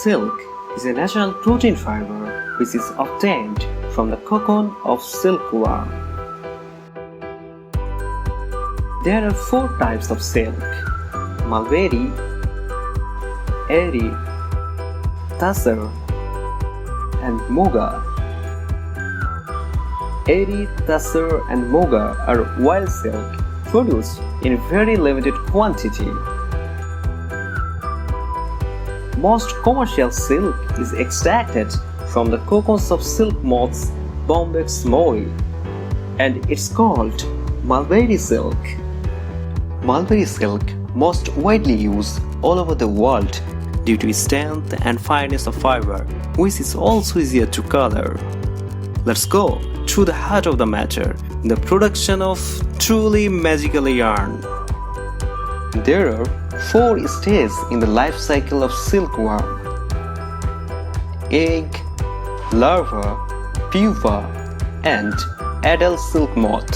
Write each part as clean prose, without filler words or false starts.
silk is a natural protein fiber which is obtained from the cocoon of silkworm. There are 4 types of silk: Mulberry, M0ri, Tussar, and Moga. M0ri, Tussar, and Moga are wild silk produced in very limited quantity. Most commercial silk is extracted from the cocoons of silk moths Bombyx M0ri, and it's called Mulberry silk. Mulberry silk most widely used all over the world due to its strength and fineness of fiber, which is also easier to color. Let's go to the heart of the matter, the production of truly magical yarn. There are 4 stages in the life cycle of silkworm: egg, larva, pupa, and adult silk moth.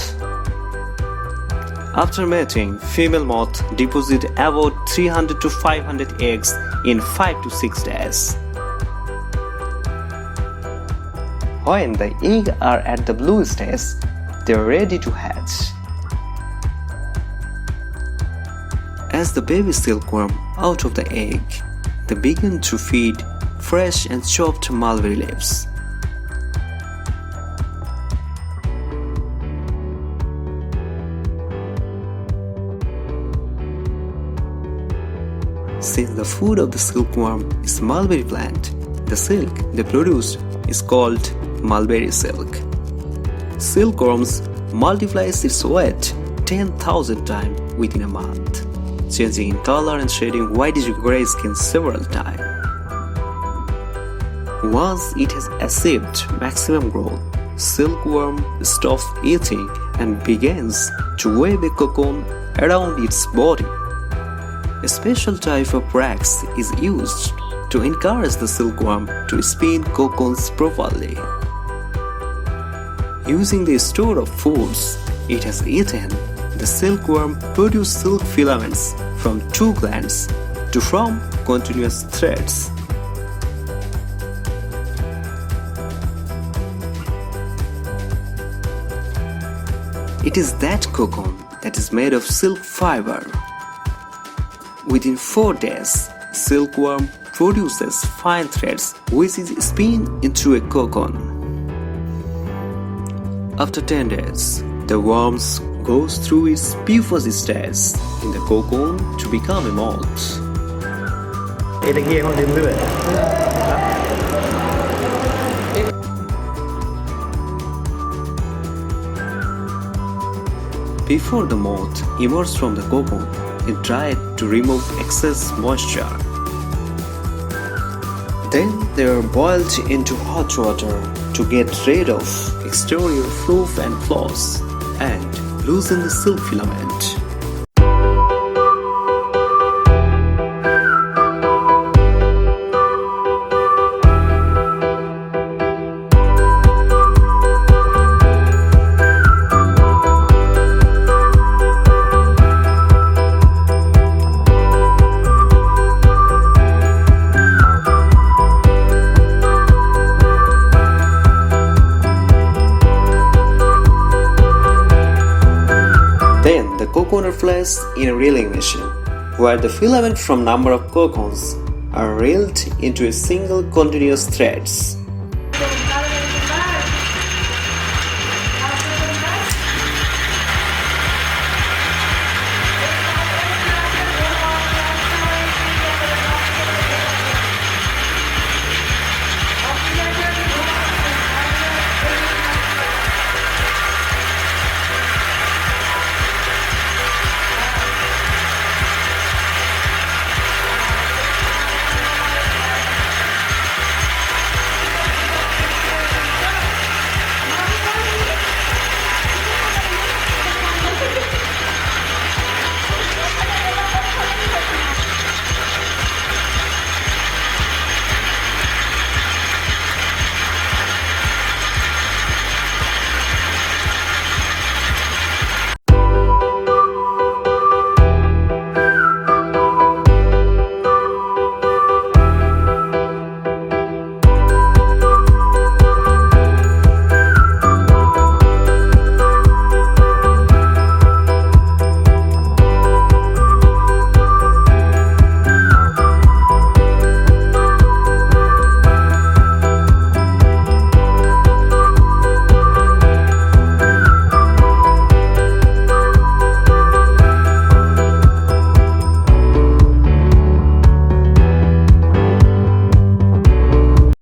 After mating, female moth deposit about 300 to 500 eggs in 5 to 6 days. When the eggs are at the blue stage, they are ready to hatch. As the baby silkworm out of the egg, they begin to feed fresh and chopped mulberry leaves. Since the food of the silkworm is mulberry plant, the silk they produce is called mulberry silk. Silkworms multiplies its weight 10,000 times within a month, changing in color and shading whitish gray skin several times. Once it has achieved maximum growth, silkworm stops eating and begins to weave a cocoon around its body. A special type of wax is used to encourage the silkworm to spin cocoons properly. Using the store of foods it has eaten, the silkworm produces silk filaments from 2 glands to form continuous threads. It is that cocoon that is made of silk fiber. Within 4 days, silkworm produces fine threads which is spun into a cocoon. After 10 days, the worm goes through its pupous stage in the cocoon to become a moth. Before the moth emerges from the cocoon, it dried to remove excess moisture. Then they are boiled into hot water to get rid of exterior fluff and flaws and loosen the silk filament. Then the cocoon are placed in a reeling machine, where the filament from number of cocoons are reeled into a single continuous threads.